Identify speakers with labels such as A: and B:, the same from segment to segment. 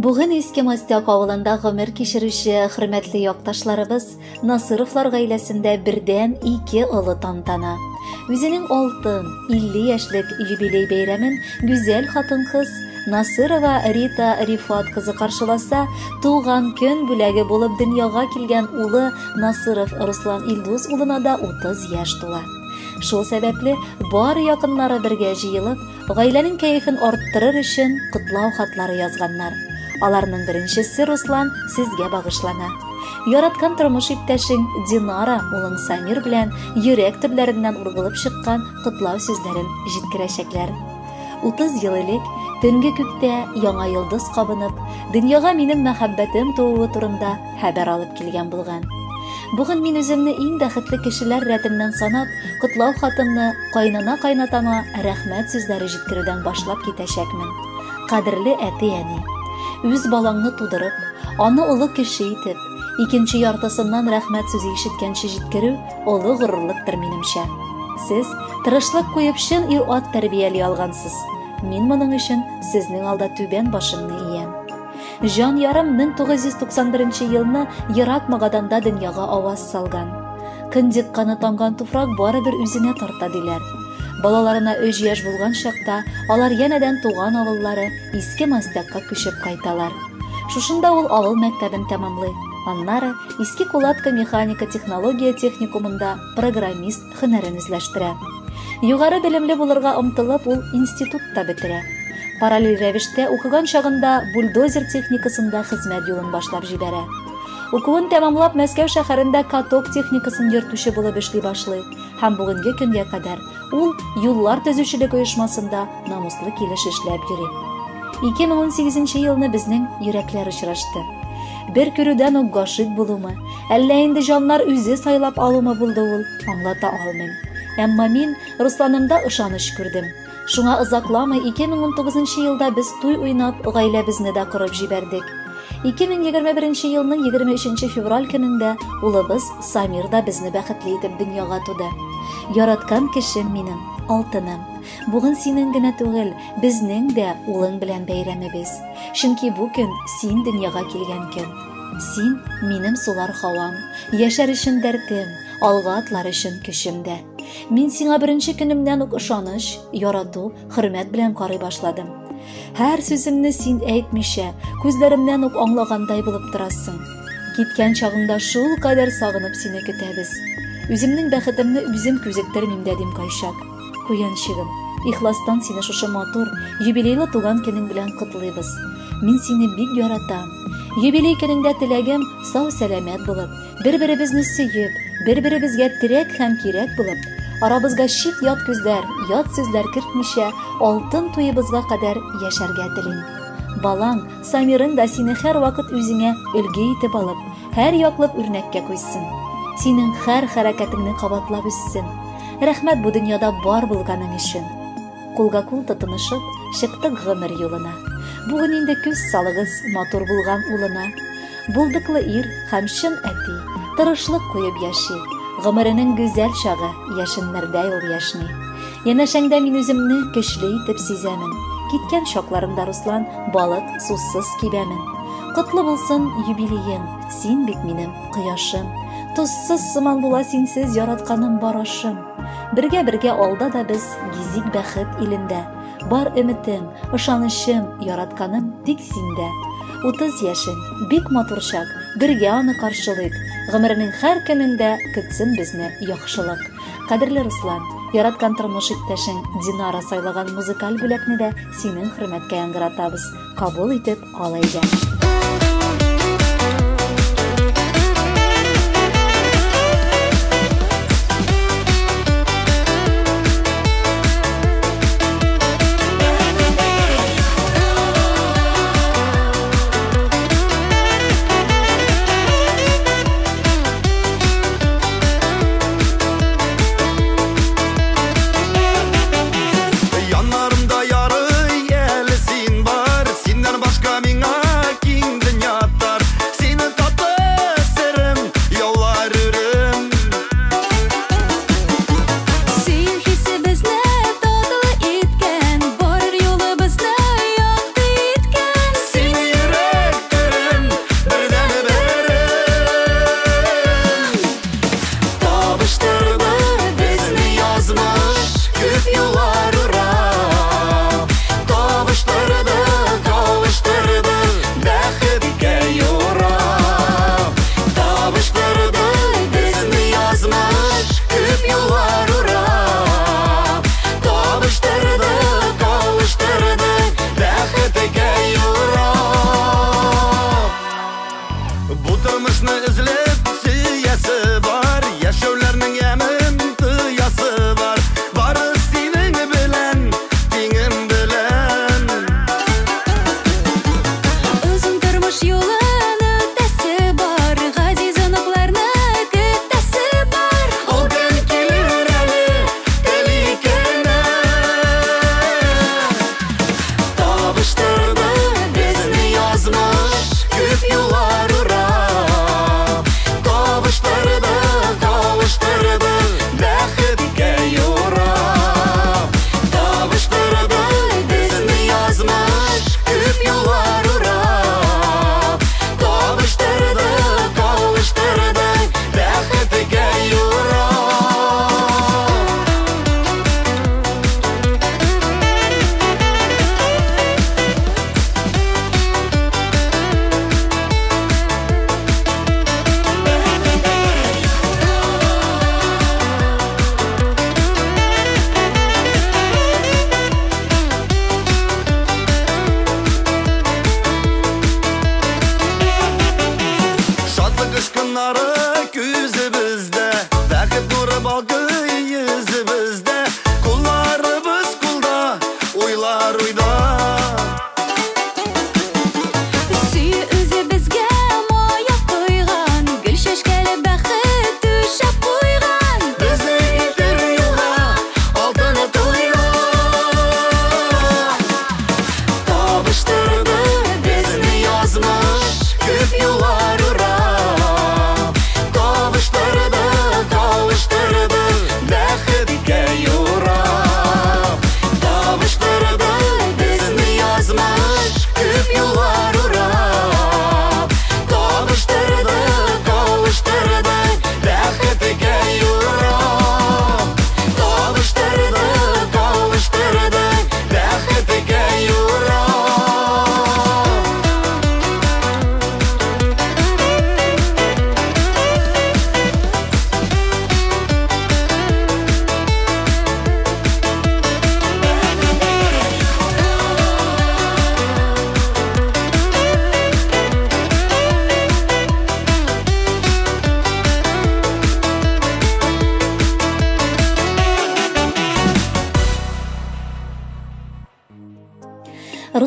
A: Бүген Иске Мастяк авылында гомер кичерүче хөрмәтле якташларыбыз Насыровлар гаиләсендә бердән 2 олы тантана. Үзенең алтын 50 яшьлек юбилей бәйрәмен гүзәл хатын-кыз Насырова Рита Рифат кызы каршыласа, туган көн бүләге булып дөньяга килгән улы Насыров Руслан Илдус улына да 30 яшь тула. Шул сәбәпле бар якыннары бергә җыелып, гаиләнең кәефен арттырыр өчен котлау хатлары язганнар. Аларның беренчесе Руслан сезгә багышлана. Яраткан тормыш иптәшең Динара улың Самир белән йөрәк төпләреннән ургылып чыккан котлау сүзләрен җиткерәчәкләр. 30 ел элек төнге күктә яңа йолдыз кабынып, дөньяга минем мәхәббәтем тууы турында хәбәр алып килгән булган. Бүген мин үземне иң бәхетле кешеләр рәтеннән санап, котлау хатымны кайнана-кайнатама рәхмәт сүзләре җиткерүдән башлап китәчәкмен. Кадерле әти-әни, үз балаңны тудырып, аны олы кеше итеп, икенче яртысыннан рәхмәт сүзе ишеткәнче җиткерү олы горурлыктыр минемчә. Сез тырышлык куеп чын ир-ат тәрбияли алгансыз. Мин моның өчен сезнең алда түбән башымны иям. Жан ярым 1991 елны ерак Магаданда дөньяга аваз салган. Кындык каны танган туфрак барыбер үзенә тарта диләр. Балаларына 3 яшь булган чакта алар янәдән туган авыллары Иске Мастякка күчеп кайталар. Шушында ул авыл мәктәбен тәмамлый. Аннары Иске Кулатка механика технология техникумында программист һөнәрен үзләштерә. Югары белемле булырга омтылып ул институтта бетерә. Параллель рәвештә укыган чагында бульдозер техникасында хезмәт юлын башлап җибәрә. Укуын тәмамлап Мәскәү шәһәрендә каток техникасын йөртүче булып эшли башлый һәм бүгенге көнгә кадәр ул юллар төзүчелек оешмасында намуслы килеш эшләп йөри. 2018 елны безнең йөрәкләр очрашты. Бер күрүдән үк гашыйк булумы, әллә инде җаннар үзе сайлап алумы булды ул, аңлата алмыйм. Әмма мин Русланымда ышаныч күрдем. Шуңа озакламый 2019 елда без туй уйнап, гаиләбезне дә корып җибәрдек. 2021 елның 23 февраль көнендә улыбыз Самир да безне бәхетле итеп дөньяга туды. Яраткан кешем минем, алтыным. Бүген синең генә түгел, безнең дә улың белән бәйрәмебез. Чөнки бу көн син дөньяга килгән көн. Син минем сулар хавам, яшәр өчен дәртем, алга атлар өчен көчемдә. Мин сиңа беренче көнемнән үк ышаныч, ярату, хөрмәт белән карый башладым. Һәр сүземне син әйтмичә, күзләремнән үк аңлагандай булып торасың. Киткән чагыңда шул кадәр сагынып сине көтәбез. Үземнең бәхетемне үзем күзәттермим дәдим кайчак. Куянчыгым, ихластан сине шушы матур, юбилейлы туган көнең белән котлыйбыз. Мин сине бик яратам. Юбилей көнеңдә теләгем сау-сәламәт булып, бер-беребезне сөеп, бер-беребезгә терәк һәм кирәк булып, арабызга шик ят күзләр, ят сүзләр кертмичә, алтын туебызга кадәр яшәргә телим. Балаң, Самирың да сине һәр вакыт үзеңә өлге итеп алып, һәр яклап үрнәккә куйсын. Синең һәр хәрәкәтеңне кабатлап үссен. Рәхмәт бу дөньяда бар булганың өчен. Кулга-кул тотынышып, чыктык гомер юлына. Бүген инде күз салыгыз матур булган улына. Булдыклы ир һәм чын әти, тырышлык куеп яши. Гомеренең гүзәл чагы яшеннәрдә ул яшни. Янәшәңдә мин үземне көчле итеп сизәмен. Киткән чакларымда Руслан балык сусыз кибәмен. Котлы булсын юбилеең, син бик минем кояшым. Тузсыз сыман була синсез яратканым барашым. Бергә-бергә алда да без гизик бәхет илендә. Бар өметем, ышанычым, яратканым тик синдә. 30 яшең, бик матур чак, бергә аны каршылыйк. Гомернең һәр көнендә көтсен безне яхшылык. Кадерле Руслан, яраткан тормыш иптәшең Динара сайлаган музыкаль бүләкне дә синең хөрмәткә яңгыратабыз. Кабул итеп ал әйдә.
B: Yanlarımda yarı yeli sin var, sinden başka mine king dünya.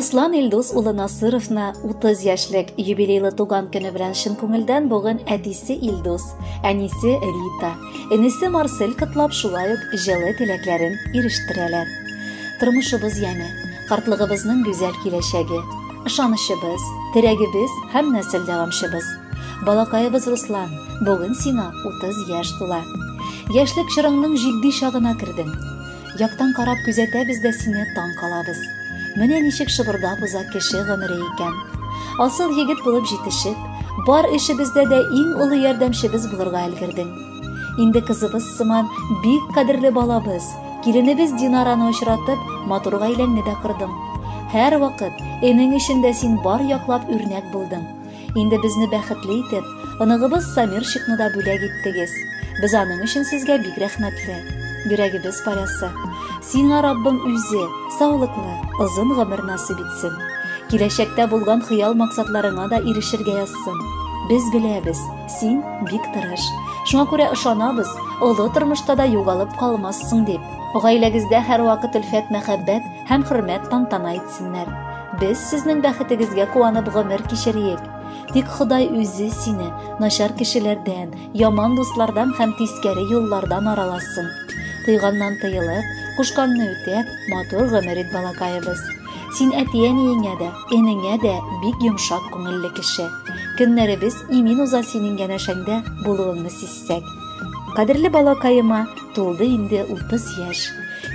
A: Руслан Илдус улы Насыровна 30 яшьлек юбилейлы туган көне белән чын күңелдән бүген әтисе Илдус, әнисе Рита, энесе Марсель котлап шулай ук җылы теләкләрен ирештерәләр. Тормышыбыз яме, картлыгыбызның гүзәл киләчәге, ышанычыбыз, терәгебез һәм нәсел дәвамчыбыз. Балакаебыз Руслан, бүген сиңа 30 яшь тула. Яшьлек чорыңның җитди чагына кердең. Яктан карап күзәтәбез дә сине таң калабыз. Менә ничек шыбырдап уза кеше гомере икән. Асыл егет булып җитешеп, бар эшебездә дә иң улы ярдәмчебез булырга өлгердең. Инде кызыбыз сыман бик кадерле балабыз, киленебез Динараны очратып, матур гаиләңне дә кырдың. Һәр вакыт энең өчен дә син бар яклап үрнәк булдың. Инде безне бәхетле итеп, оныгыбыз Самирчикны да бүләк иттегез. Без аның өчен сезгә бик рәхмәтле. Йөрәгебез парасы. Сиңа Раббым үзе саулыклы, озын гомер насыйп итсен. Киләчәктә булган хыял максатларыңа да ирешергә язсын. Без беләбез, син бик тырыш. Шуңа күрә ышанабыз, олы тормышта да югалып калмассың дип. Гаиләгездә һәр вакыт үлфәт, мәхәббәт һәм хөрмәт тантана итсеннәр. Без сезнең бәхетегезгә куанып гомер кичерик. Тик Ходай үзе сине начар кешеләрдән, яман дуслардан һәм тискәре юллардан араласын. Тыйганнан тыйылып, кушканны үтәп, матур гомер ит балакаебыз. Син әти-әниеңә дә, энеңә дә бик йомшак күңелле кеше. Көннәребез имин уза синең янәшәңдә булуыңны сизсәк. Кадерле балакаема тулды инде 30 яшь.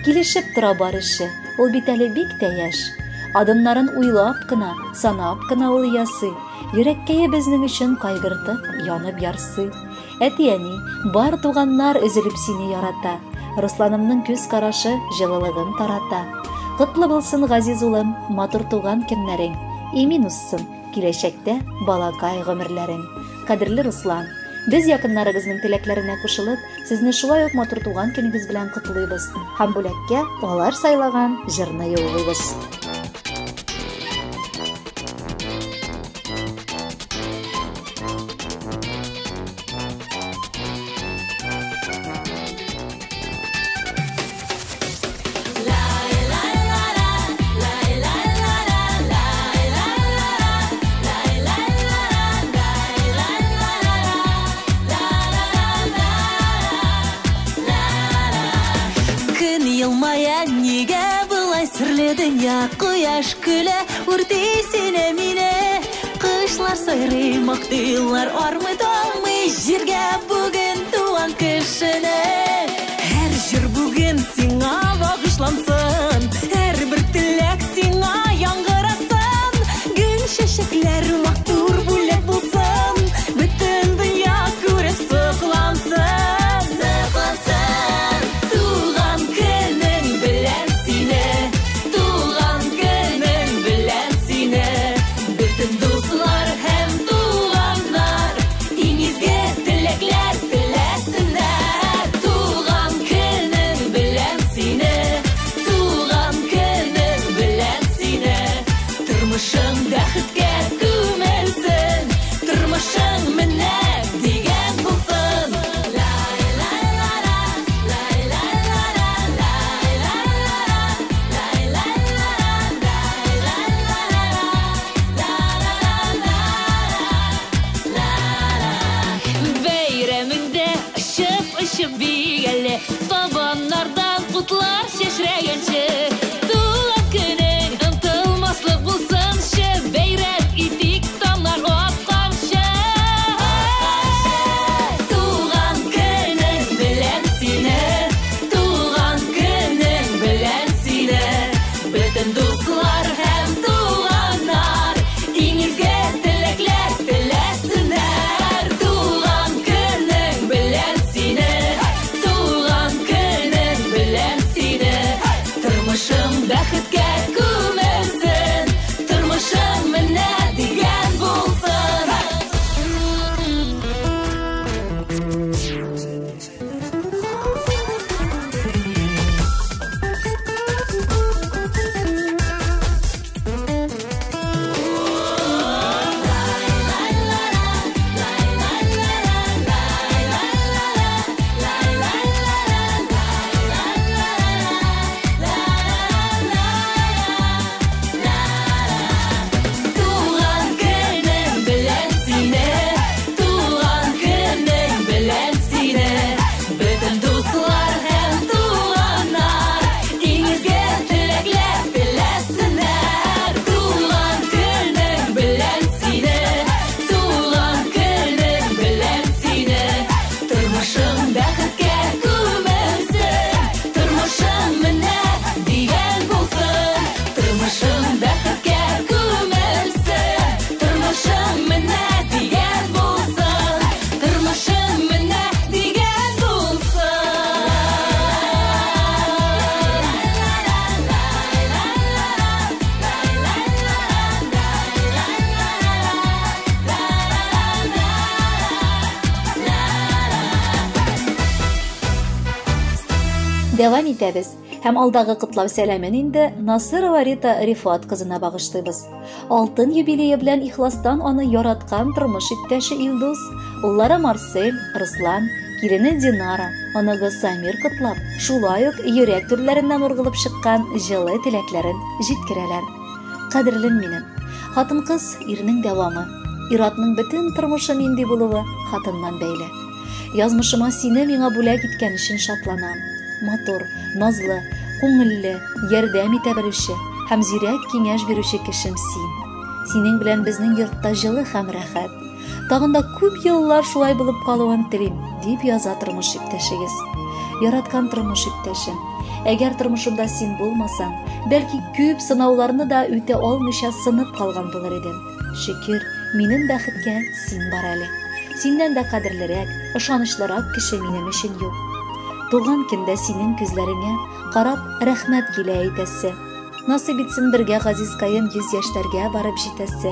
A: Килешеп тора барышы, ул бит әле бик тә яшь. Адымнарын уйлап кына, санап кына ул ясый. Йөрәккәе безнең өчен кайгыртып, янып ярсый. Әти-әни, бар туганнар өзелеп сине ярата. Русланымның күз карашы җылылыгын тарата. Котлы булсын газиз улым, матур туган көннәрең. Имин узсын киләчәктә балакай гомерләрең. Кадерле Руслан, без якыннарыгызның теләкләренә кушылып, сезне шулай ук матур туган көнегез белән котлыйбыз һәм бүләккә алар сайлаган җырны юллыйбыз.
B: Dünya koyaş küle urtisine mine Kışlar sayri maktiylar armıdanmı Jirge bugün tuğan kışını Her jir bugün sina bağışlansın Her bir tilek sina yangırasın Gün şeşekler maktur bulek bulsun Bütün dünya görüp sıklansın Babanlardan kutlar şeşregençe Tuğan günün ıntılmaslık bulsun şu beyre
A: Дәвам итәбез. Һәм алдагы котлау сәламен инде Насырова Рита Рифат кызына багышлыйбыз. Алтын юбилее белән ихластан аны яраткан тормыш иптәше Илдус, уллары Марсель, Руслан, килене Динара, аныгы Самир котлап, шулай ук йөрәк төрләреннән ургылып чыккан җылы теләкләрен җиткерәләр. Кадерлем минем, хатын-кыз ирнең дәвамы, иратның бөтен тормышы нинди булуы хатыннан бәйле. Язмышыма сине миңа бүләк иткән өчен шатланам. Матур, назлы, күңелле, ярдәм итә белүче һәм зирәк киңәш бирүче кешем син. Синең белән безнең йортта җылы һәм рәхәт. Тагын да күп еллар шулай булып калуын телим, дип яза тормыш иптәшегез. Яраткан тормыш иптәшем, әгәр тормышымда син булмасаң, бәлки күп сынауларны да үтә алмыйча сынып калган булыр идем. Шөкер, минем бәхеткә син бар әле. Синнән дә кадерлерәк, ышанычлырак кеше минем өчен юк. Туган көндә синең күзләреңә карап рәхмәт килә әйтәсе. Насыйп итсен бергә газизкаем 100 яшьләргә барып җитәсе.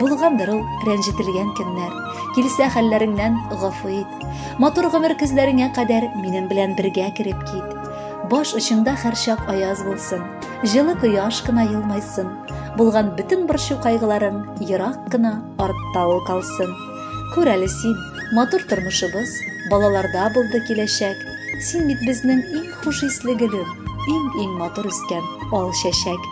A: Булгандыр ул рәнҗетелгән көннәр. Килсә хәлләреңнән гафу ит. Матур гомер күзләреңә кадәр минем белән бергә кирип кит. Баш очында һәрчак аяз булсын. Җылы кояш кына елмайсын. Булган бөтен борчу кайгыларың ерак кына артта ул калсын. Күр әле син, матур тормышыбыз балаларда булды киләчәк. Син бит безнең иң хуш исле гөлем, иң матур үскән ал чәчәк.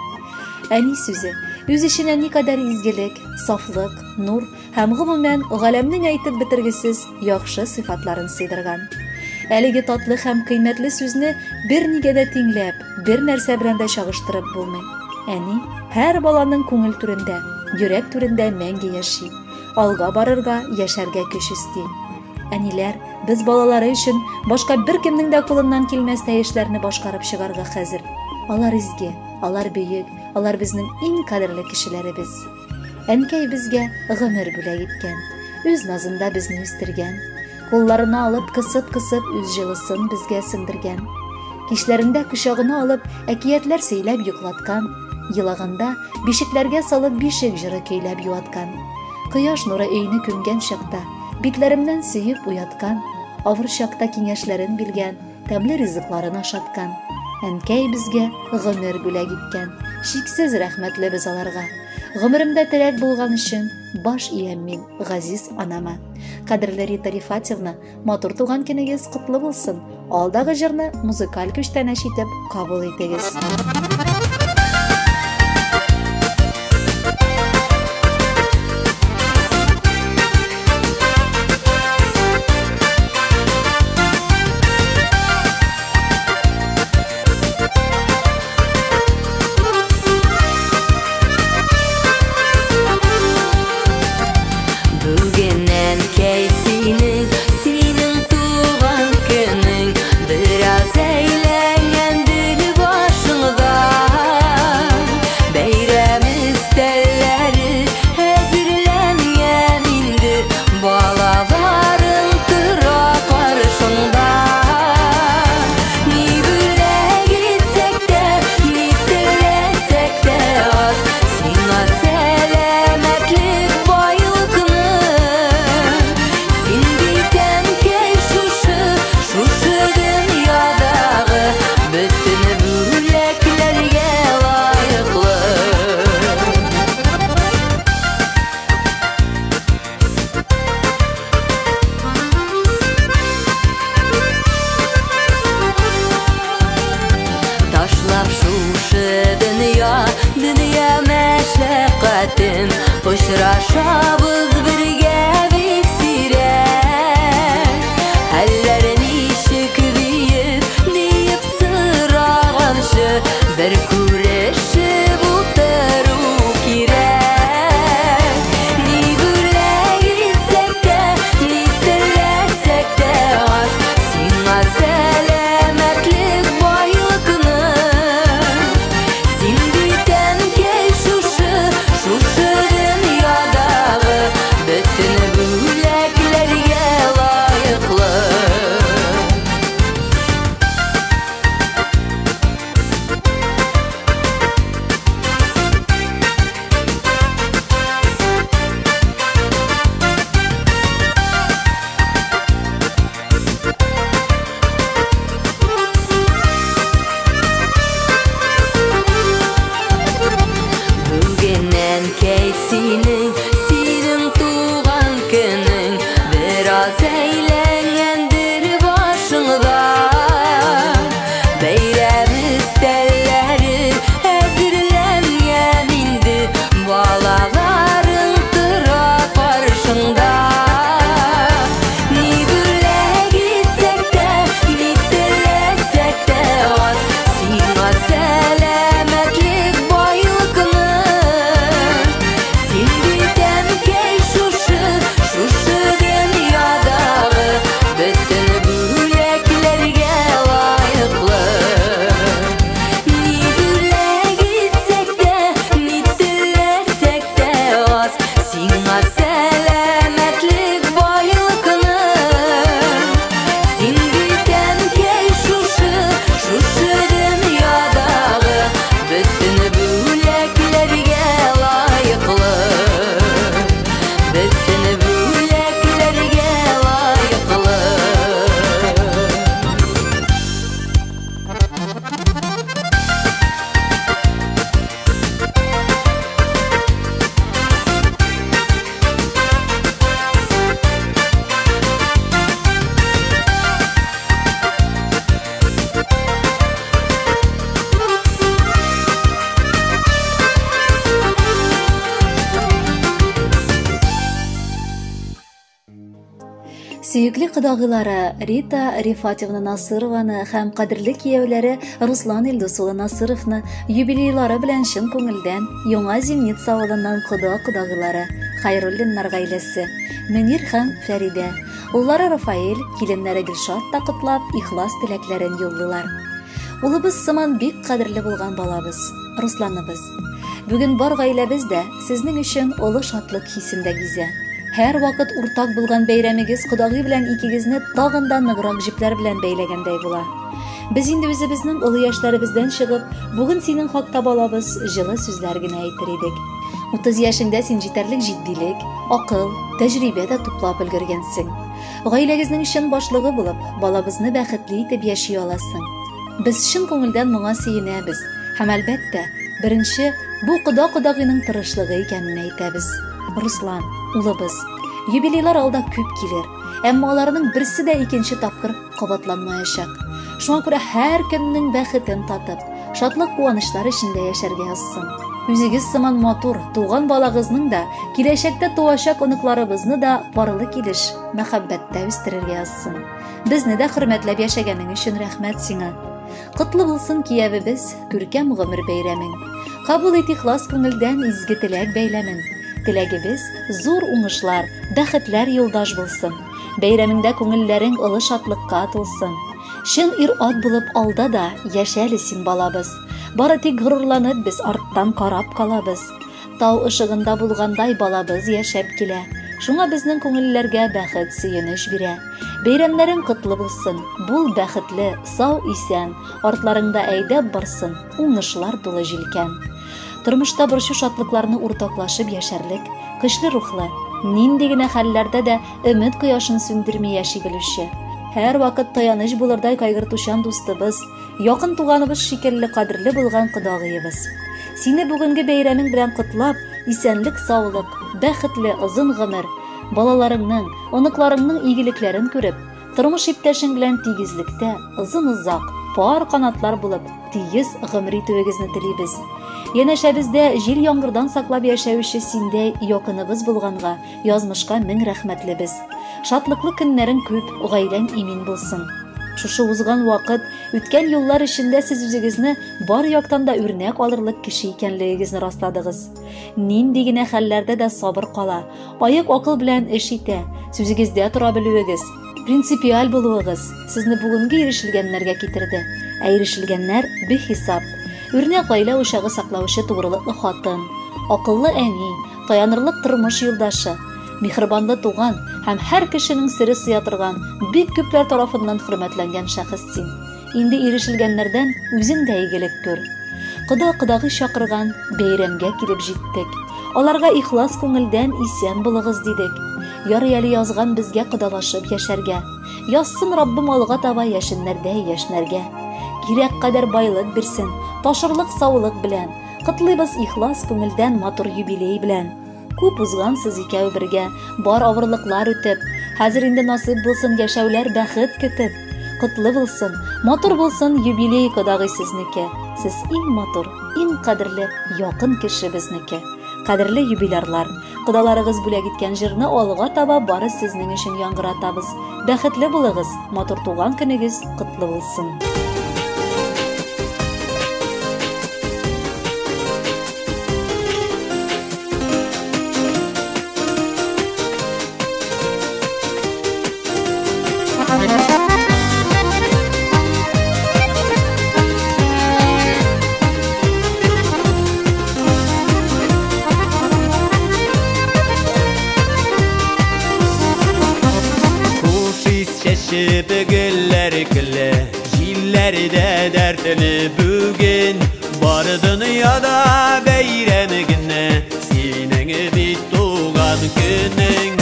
A: Әни сүзе, үз эченә никадәр изгелек, сафлык, нур һәм гомумән галәмнең әйтеп бетергесез яхшы сыйфатларын сыйдырган. Әлеге татлы һәм кыйммәтле сүзне бернигә дә тиңләп, бер нәрсә белән дә чагыштырып булмый. Әни һәр баланың күңел түрендә, йөрәк түрендә мәңге яши. Алга барырга, яшәргә көч исти. Әниләр, без балалары өчен башка бер кемнең дә кулыннан килмәс эшләрне башкарып чыгарга хәзер. Алар изге, алар бөек, алар безнең иң кадерле кешеләребез. Әнкәй безгә гомер бүләк иткән, үз назында безне үстергән, кулларына алып кысып үз җылысын безгә сеңдергән. Кичләрендә кочагына алып әкиятләр сөйләп йоклаткан, елаганда бишекләргә салып бишек җыры көйләп юаткан. Кояш нуры өйне күмгән чакта битләремнән сөеп уяткан, авыр чакта киңәшләрен билгән, тәмле ризыкларын ашаткан. Әнкәй безгә гомер бүләк иткән, шиксез рәхмәтле без аларга. Гомеремдә терәк булган өчен баш иям мин газиз анама. Кадерле Рита Рифатьевна, матур туган көнегез котлы булсын. Алдагы җырны музыкаль көчтән ишетеп кабул итегез.
B: Очрашабыз бергә бик сирәк, хәлләрен ишек диеп сораганчы, бер күрешеп утыру кирәк. Ни бүләк итсәк тә, ни теләсәк тә аз, сиңа сәламәтлек байлыкны. Син бит әнкәй шушы
A: Сөйекле кодагылары Рита Рифатовна Насырованы һәм кадерле кияүләре Руслан Илдус улы Насыровны юбилейлары белән чын күңелдән Яңа Зимница авылыннан кодагылары Хайруллиннар гаиләсе Мөнир һәм Фәридә, уллары Рафаэль, киленнәре Гөлшат та котлап, ихлас теләкләрен юллыйлар. Улыбыз сыман бик кадерле булган балабыз, Русланыбыз. Бүген бар гаиләбез дә сезнең өчен олы шатлык хисендә гизә. Һәр вакыт уртак булган бәйрәмегез кодагый белән икегезне тагын да ныграк җипләр белән бәйләгәндәй була. Без инде үзебезнең олы яшьләребездән чыгып, бүген синең хакта балабыз җылы сүзләр генә әйтер идек. 30 яшендә син җитәрлек җитдилек, акыл, тәҗрибә дә туплап өлгергәнсең. Гаиләгезнең чын башлыгы булып, балабызны бәхетле итеп яши аласың. Без чын күңелдән моңа сөенәбез һәм әлбәттә, беренче бу кодагыйның тырышлыгы икәнен әйтәбез. Руслан, улыбыз, юбилейлар алда күп килер, әмма аларның берсе дә икенче тапкыр кабатланмаячак. Шуңа күрә һәр көннең бәхетен татып, шатлык куанычлар эчендә яшәргә язсын. Үзегез сыман матур, туган балагызның да, киләчәктә туачак оныкларыбызны да парлы килеш, мәхәббәттә үстерергә язсын. Безне дә хөрмәтләп яшәгәнең өчен рәхмәт сиңа. Котлы булсын киявебез, күркәм гомер бәйрәмең. Кабул ит ихлас күңелдән изге теләк бәйләмен. Теләгебез зур уңышлар, бәхетләр юлдаш булсын. Бәйрәмеңдә күңелләрең олы шатлыкка тулсын. Чын ир-ат булып алда да яшәле син балабыз. Бары тик горурланып без арттан карап калабыз. Тау ышыгында булгандай балабыз яшәп килә. Шуңа безнең күңелләргә бәхет сөенеш бирә. Бәйрәмнәрең котлы булсын, бул бәхетле, сау исән, артларыңда әйдәп барсын, уңышлар тулы җилкән. Тормышта борчу шатлыкларны уртаклашып яшәрлек, көчле рухлы, нинди генә хәлләрдә дә өмет кояшын сүндерми яши белүче. Һәр вакыт таяныч булырдай кайгыртучан дустыбыз, якын туганыбыз шикелле кадерле булган кодагыебыз. Сине бүгенге бәйрәмең белән котлап, исәнлек, саулык, бәхетле озын гомер, балаларыңның, оныкларыңның игелекләрен күреп, тормыш иптәшең белән тигезлектә, озын-озак, пар канатлар булып, тигез гомер итүегезне телибез. Янәшә бездә җил яңгырдан саклап яшәүче синдәй якыныбыз булганга, язмышка мең рәхмәтлебез. Шатлыклы көннәрең күп, гаиләң имин булсын. Шушы узган вакыт, үткән еллар эчендә сез үзегезне бар яктан да үрнәк алырлык кеше икәнлегегезне растадыгыз. Нинди генә хәлләрдә дә сабыр кала, аяк акыл белән эш итә, сүзегездә тора белүегез, принципиаль булуыгыз сезне бүгенге ирешелгәннәргә китерде. Ә ирешелгәннәр бихисап. Үрнәк гаилә учагы саклаучы тугрылыклы хатын, акыллы әни, таянырлык тормыш юлдашы, михрибанлы туган һәм һәр кешенең сире сыя торган бик күпләр тарафыннан хөрмәтләнгән шәхес син. Инде ирешелгәннәрдән үзең дә игелек күр. Кодагый чакырган бәйрәмгә килеп җиттек. Аларга ихлас күңелдән исән булыгыз дидек. Ярый әле язган безгә кодалашып яшәргә. Язсын Раббым алга таба яшеннәрдә яшнәргә. Кирәк кадәр байлык бирсен, ташырлык саулык белән. Котлыйбыз ихлас күңелдән матур юбилей белән. Күп узгансыз икәү бергә, бар авырлыклар үтеп, хәзер инде насыйп булсын яшәүләр бәхет көтеп. Котлы булсын, матур булсын юбилей кодагый сезнеке. Сез иң матур, иң кадерле, якын кеше безнеке. Кадерле юбилярлар, кодаларыгыз бүләк иткән җырны алга таба бары сезнең өчен яңгыратабыз. Бәхетле булыгыз, матур туган көнегез котлы булсын.
C: Güller gülle, jillerde dertli bugün, bar dünyada beyrem günne, senin bir tuğan günün,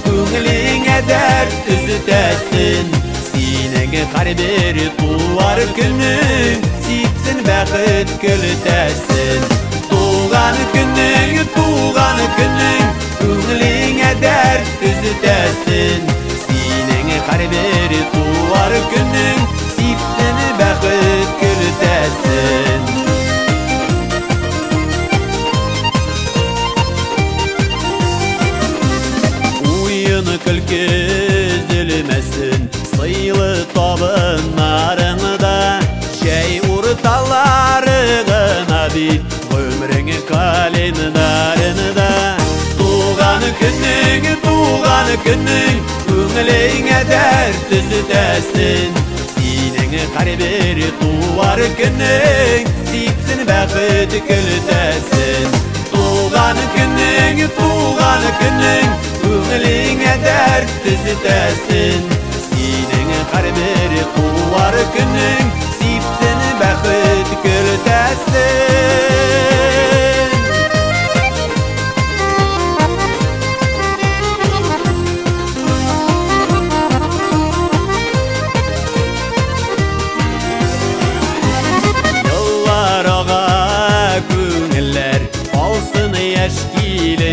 C: köngline dert üzütesin, senin her bir tuğar günün, siksin bәхет gültesin. Tuğan günün, көңіліңе дәрт үзітәсін, сенің қар бір туар күнің, сипсін бәхет гүлтәсін. bit ömrüňe kalendaryna tuğan günüň köňüliňe dert düzütäsin seniň har bir tuwar günüň sipsin bäxit gültäsin tuğan günüň köňüliňe dert düzütäsin seniň har bir tuwar günüň sipsin bäxit gültäsin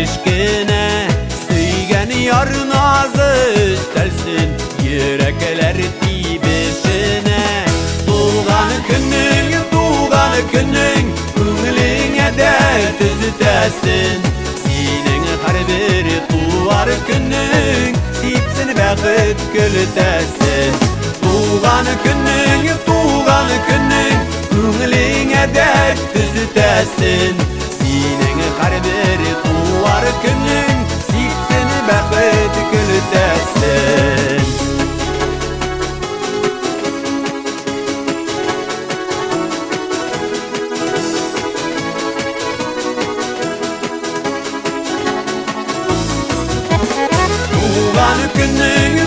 C: Eşkine süýgen ýar nazy üstelsin yürekler tibişine tuğan günüň köňüliňe dert düzütäsin seniň har bir tuwar günüň sipsin bäxit gültäsin tuğan günüň köňüliňe dert düzütäsin seniň har bir tuwar günüň sipsin bäxit gültäsin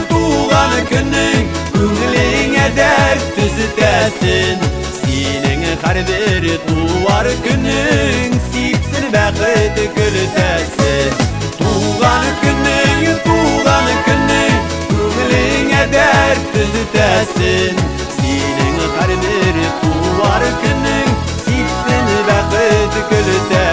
C: tuğan günüň köňüliňe dert düzütäsin seniň har bir tuwar günüň sipsin bäxit gültäsin tuğan günüň köňüliňe dert düzütäsin seniň har bir tuwar günüň sipsin bäxit gültäsin